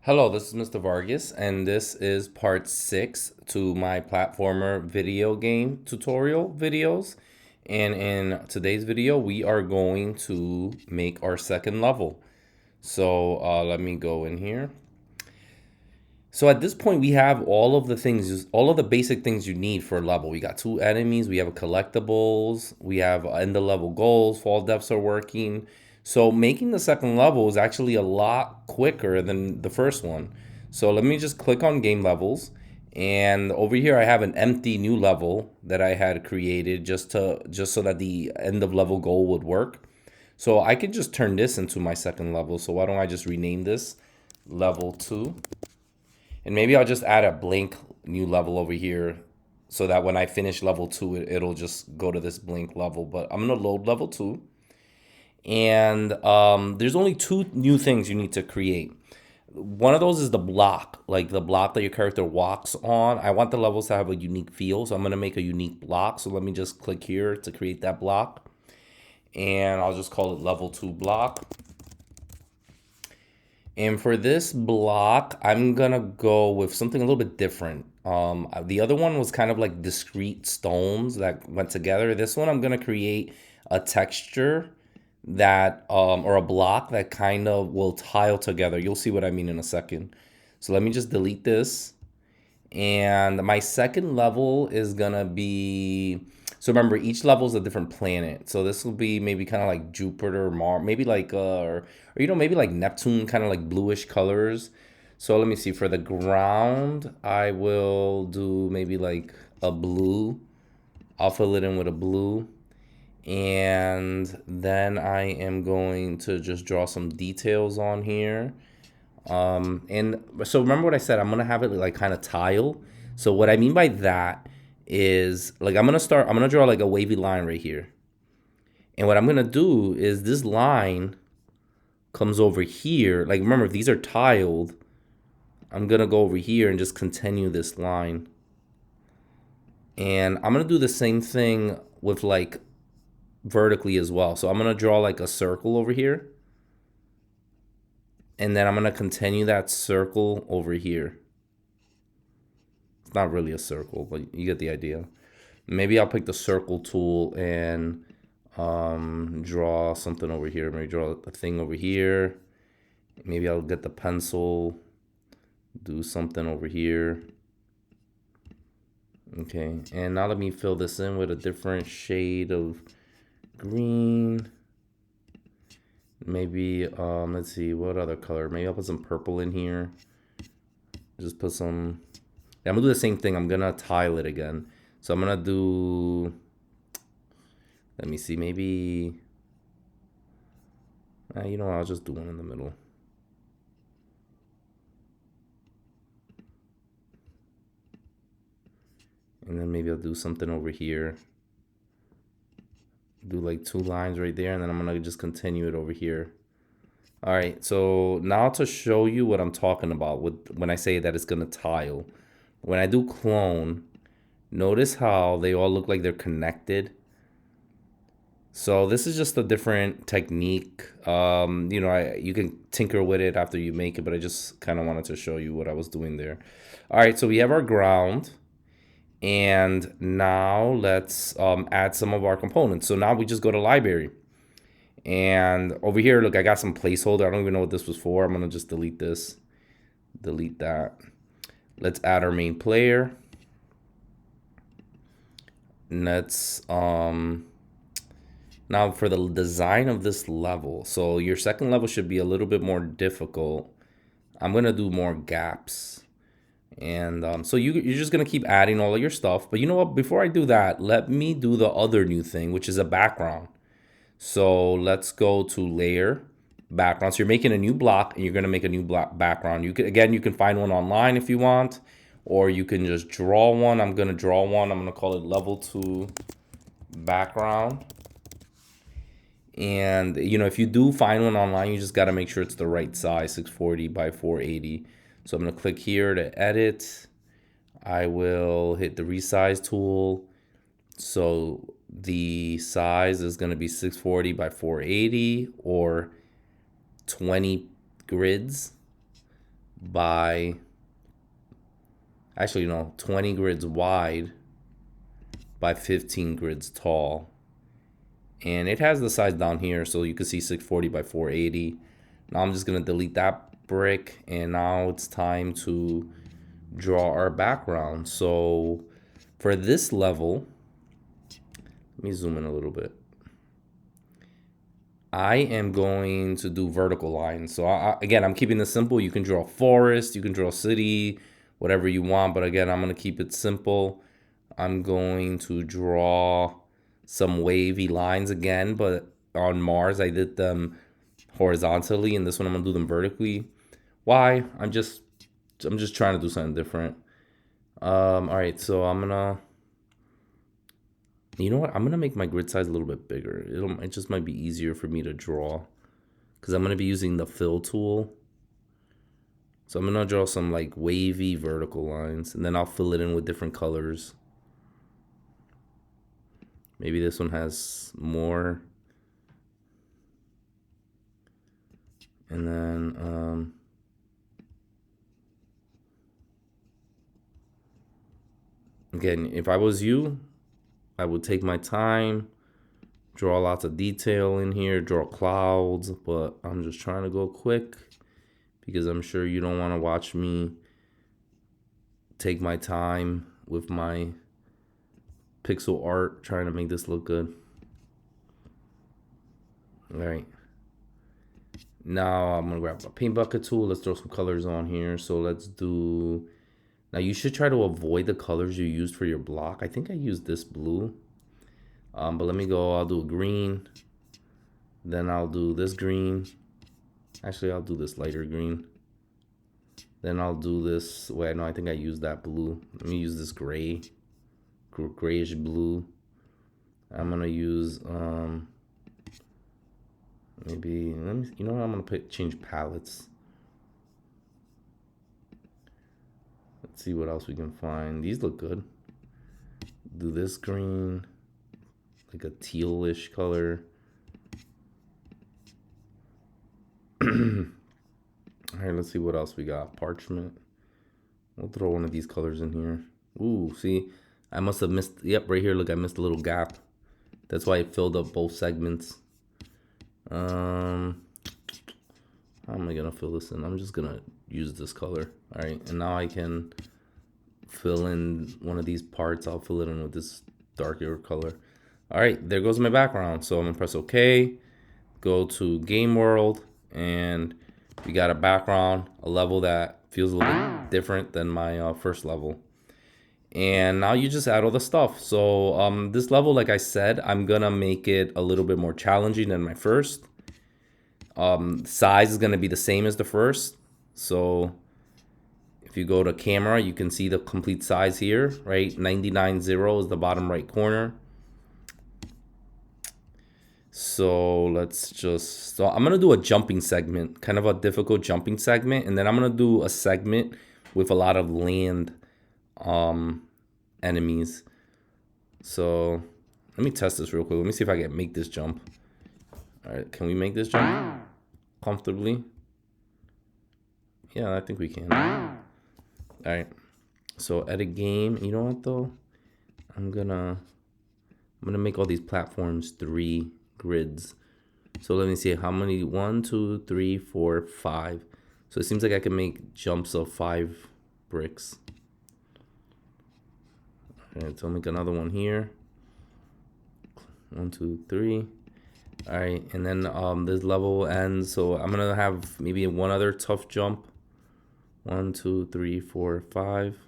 Hello, this is Mr. Vargas, and this is part 6 to my platformer video game tutorial videos. And in today's video, we are going to make our second level. So let me go in here. So at this point, we have all of the things, all of the basic things you need for a level. We got two enemies, we have collectibles, we have end the level goals, fall depths are working. So making the second level is actually a lot quicker than the first one. So let me just click on game levels. And over here I have an empty new level that I had created just so that the end of level goal would work. So I could just turn this into my second level. So why don't I just rename this level 2? And maybe I'll just add a blank new level over here so that when I finish level 2, it'll just go to this blank level. But I'm going to load level 2. And there's only two new things you need to create. One of those is the block, like the block that your character walks on. I want the levels to have a unique feel, so I'm going to make a unique block. So let me just click here to create that block. And I'll just call it level 2 block. And for this block, I'm gonna go with something a little bit different. The other one was kind of like discrete stones that went together. This one, I'm gonna create a texture that, or a block that kind of will tile together. You'll see what I mean in a second. So let me just delete this. And my second level is gonna be, so remember, each level is a different planet. So this will be maybe kind of like Jupiter, Mars, maybe like or maybe like Neptune, kind of like bluish colors. So let me see. For the ground, I will do maybe like a blue. I'll fill it in with a blue. And then I am going to just draw some details on here. And so remember what I said, I'm gonna have it like kind of tile. So what I mean by that is like I'm gonna draw like a wavy line right here. And what I'm gonna do is this line comes over here. Like remember, if these are tiled, I'm gonna go over here and just continue this line. And I'm gonna do the same thing with like vertically as well. So I'm gonna draw like a circle over here. And then I'm gonna continue that circle over here. It's not really a circle, but you get the idea. Maybe I'll pick the circle tool and draw something over here. Maybe draw a thing over here. Maybe I'll get the pencil, do something over here. Okay, and now let me fill this in with a different shade of green. Maybe, let's see, what other color? Maybe I'll put some purple in here. Just put some, yeah, I'm gonna do the same thing. I'm gonna tile it again. So I'm gonna do, let me see, maybe, you know what, I'll just do one in the middle. And then maybe I'll do something over here. Do like two lines right there, and then I'm gonna just continue it over here. All right, so now to show you what I'm talking about with when I say that it's gonna tile. When I do clone, notice how they all look like they're connected. So this is just a different technique. You can tinker with it after you make it, but I just kind of wanted to show you what I was doing there. All right, so we have our ground. And now let's add some of our components. So now we just go to library. And over here, look, I got some placeholder. I don't even know what this was for. I'm going to just delete this, delete that. Let's add our main player. Let's, now for the design of this level. So your second level should be a little bit more difficult. I'm going to do more gaps. And so you're just going to keep adding all of your stuff. But you know what? Before I do that, let me do the other new thing, which is a background. So let's go to layer, background. So you're making a new block and you're going to make a new block background. You can find one online if you want, or you can just draw one. I'm going to draw one. I'm going to call it level 2 background. And if you do find one online, you just got to make sure it's the right size, 640 by 480. So I'm going to click here to edit. I will hit the resize tool. So the size is going to be 640 by 480 or 20 grids. by, actually, 20 grids wide by 15 grids tall. And it has the size down here, so you can see 640 by 480. Now I'm just gonna delete that brick, and now it's time to draw our background. So for this level, let me zoom in a little bit. I am going to do vertical lines. So again, I'm keeping this simple. You can draw a forest, you can draw a city, whatever you want. But again, I'm going to keep it simple. I'm going to draw some wavy lines again, but on Mars, I did them horizontally, and this one I'm going to do them vertically. Why? I'm just trying to do something different. All right, so I'm going to, you know what? I'm going to make my grid size a little bit bigger. It just might be easier for me to draw because I'm going to be using the fill tool. So I'm going to draw some like wavy vertical lines, and then I'll fill it in with different colors. Maybe this one has more. And then, again, if I was you, I would take my time, draw lots of detail in here, draw clouds, but I'm just trying to go quick because I'm sure you don't want to watch me take my time with my pixel art trying to make this look good. All right. Now I'm gonna grab a paint bucket tool. Let's throw some colors on here. So let's do, now you should try to avoid the colors you used for your block. I think I used this blue. But let me go, I'll do a green. Then I'll do this green. Actually, I'll do this lighter green. Then I'll do this, wait, no, I think I used that blue. Let me use this gray, grayish blue. I'm gonna use, maybe, let me, you know what, I'm gonna change palettes. Let's see what else we can find. These look good. Do this green, like a tealish color. All right, let's see what else we got. Parchment. We'll throw one of these colors in here. Ooh, see, I must have missed, yep, right here, look, I missed a little gap. That's why it filled up both segments. How am I gonna fill this in? I'm just gonna use this color. All right, and now I can fill in one of these parts. I'll fill it in with this darker color. All right, there goes my background. So I'm gonna press OK, go to game world, and we got a background, a level that feels a little bit different than my first level. And now you just add all the stuff. So this level, like I said, I'm gonna make it a little bit more challenging than my first. Size is gonna be the same as the first. So if you go to camera, you can see the complete size here, right? 99.0 is the bottom right corner. So let's just, so I'm gonna do a jumping segment, kind of a difficult jumping segment, and then I'm gonna do a segment with a lot of land enemies. So let me test this real quick. Let me see if I can make this jump. All right, can we make this jump comfortably? Yeah, I think we can. All right, so edit game. You know what though? I'm gonna make all these platforms 3 grids. So let me see how many, 1, 2, 3, 4, 5. So it seems like I can make jumps of 5 bricks. All right, so I'll make another one here. 1, 2, 3. All right, and then this level ends. So I'm gonna have maybe one other tough jump. 1, 2, 3, 4, 5. 1,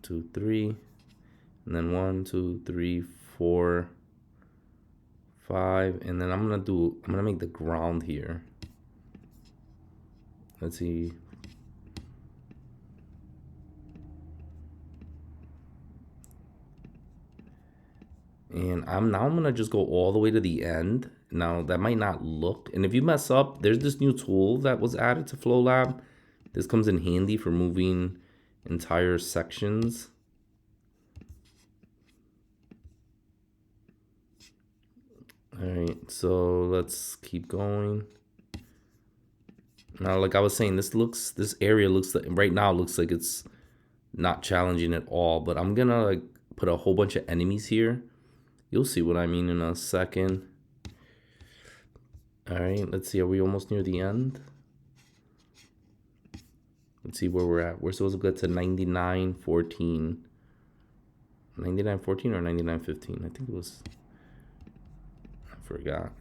2, 3. And then 1, 2, 3, 4, 5. And then I'm gonna make the ground here. Let's see. And I'm gonna just go all the way to the end. Now that might not look, and if you mess up, there's this new tool that was added to FlowLab. This comes in handy for moving entire sections. All right, so let's keep going. Now, like I was saying, this area looks like, right now looks like it's not challenging at all, but I'm gonna like put a whole bunch of enemies here. You'll see what I mean in a second. All right, let's see. Are we almost near the end? Let's see where we're at. We're supposed to get to 99.14. 99.14 or 99.15? I think it was, I forgot.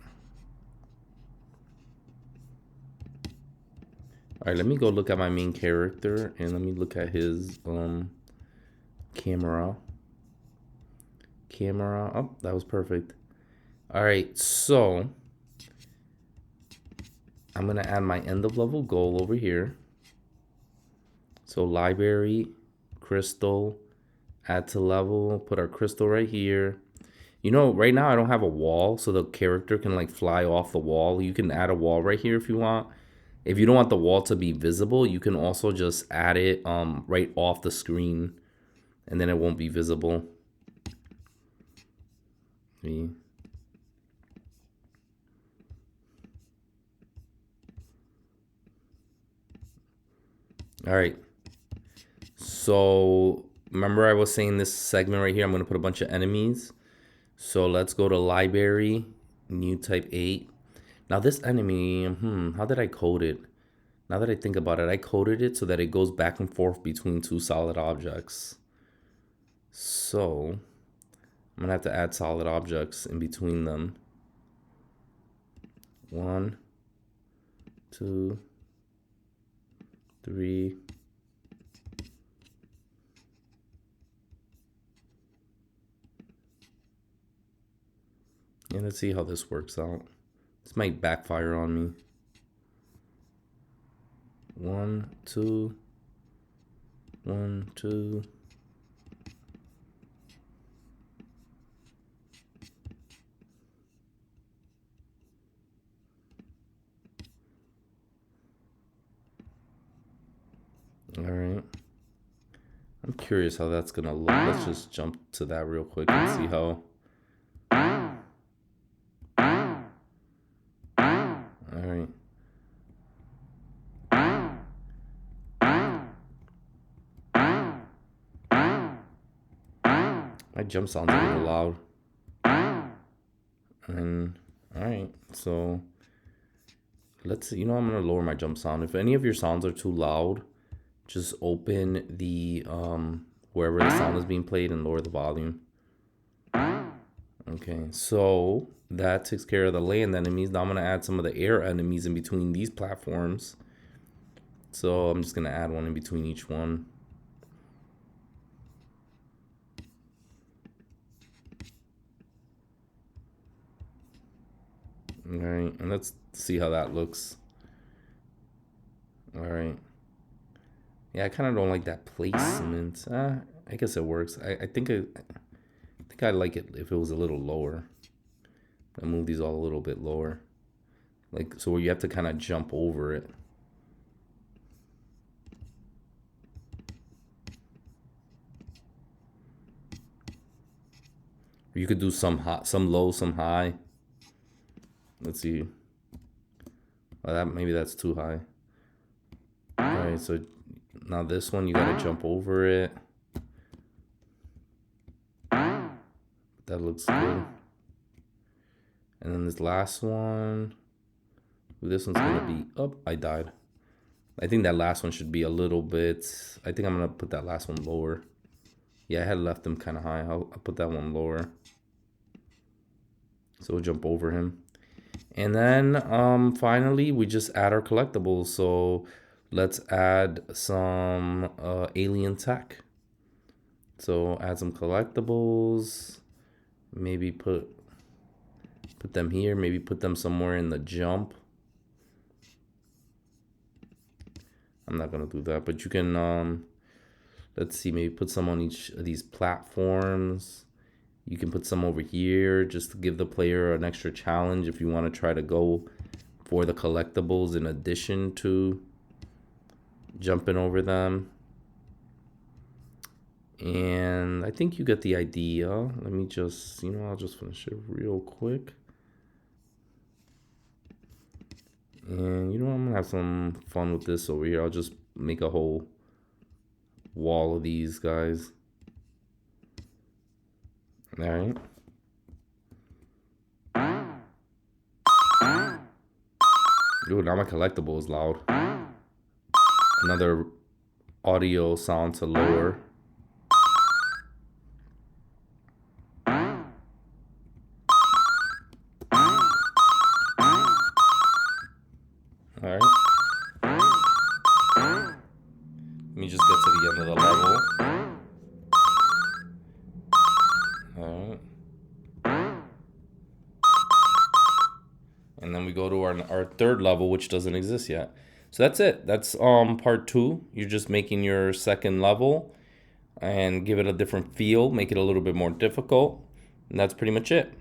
All right, let me go look at my main character and let me look at his camera. Oh, that was perfect. All right, so I'm gonna add my end of level goal over here. So library, crystal, add to level, put our crystal right here. You know, right now I don't have a wall, so the character can like fly off the wall. You can add a wall right here if you want. If you don't want the wall to be visible, you can also just add it right off the screen, and then it won't be visible. All right. So remember I was saying this segment right here, I'm going to put a bunch of enemies. So let's go to library, new type 8. Now this enemy, how did I code it? Now that I think about it, I coded it so that it goes back and forth between two solid objects. So I'm going to have to add solid objects in between them. 1, 2, 3. And let's see how this works out. This might backfire on me. 1, 2, 1, 2. All right. I'm curious how that's gonna look. Let's just jump to that real quick and see how. All right. My jump sounds a little loud. And all right, so let's see. You know, I'm gonna lower my jump sound. If any of your sounds are too loud, just open the wherever the sound is being played and lower the volume. Okay, so that takes care of the land enemies. Now I'm gonna add some of the air enemies in between these platforms. So I'm just gonna add one in between each one. All right, and let's see how that looks. All right. Yeah, I kind of don't like that placement. I guess it works. I think I like it if it was a little lower. I move these all a little bit lower, like so where you have to kind of jump over it. Or you could do some hot, some low, some high. Let's see. Well, that maybe that's too high. All right, so now this one you gotta jump over it. That looks good. And then this last one, this one's gonna be up. I died. I think that last one should be a little bit. I think I'm gonna put that last one lower. Yeah, I had left them kind of high. I'll put that one lower. So we'll jump over him. And then finally, we just add our collectibles. So let's add some alien tech. So add some collectibles. Maybe put them here. Maybe put them somewhere in the jump. I'm not gonna do that, but you can let's see, maybe put some on each of these platforms. You can put some over here just to give the player an extra challenge if you want to try to go for the collectibles in addition to jumping over them. And I think you get the idea. Let me just, I'll just finish it real quick. And you know, I'm gonna have some fun with this over here. I'll just make a whole wall of these guys. All right. Ooh, now my collectible is loud. Another audio sound to lower. All right. Let me just get to the end of the level. All right. And then we go to our third level, which doesn't exist yet. So that's it. That's part 2. You're just making your second level and give it a different feel, make it a little bit more difficult. And that's pretty much it.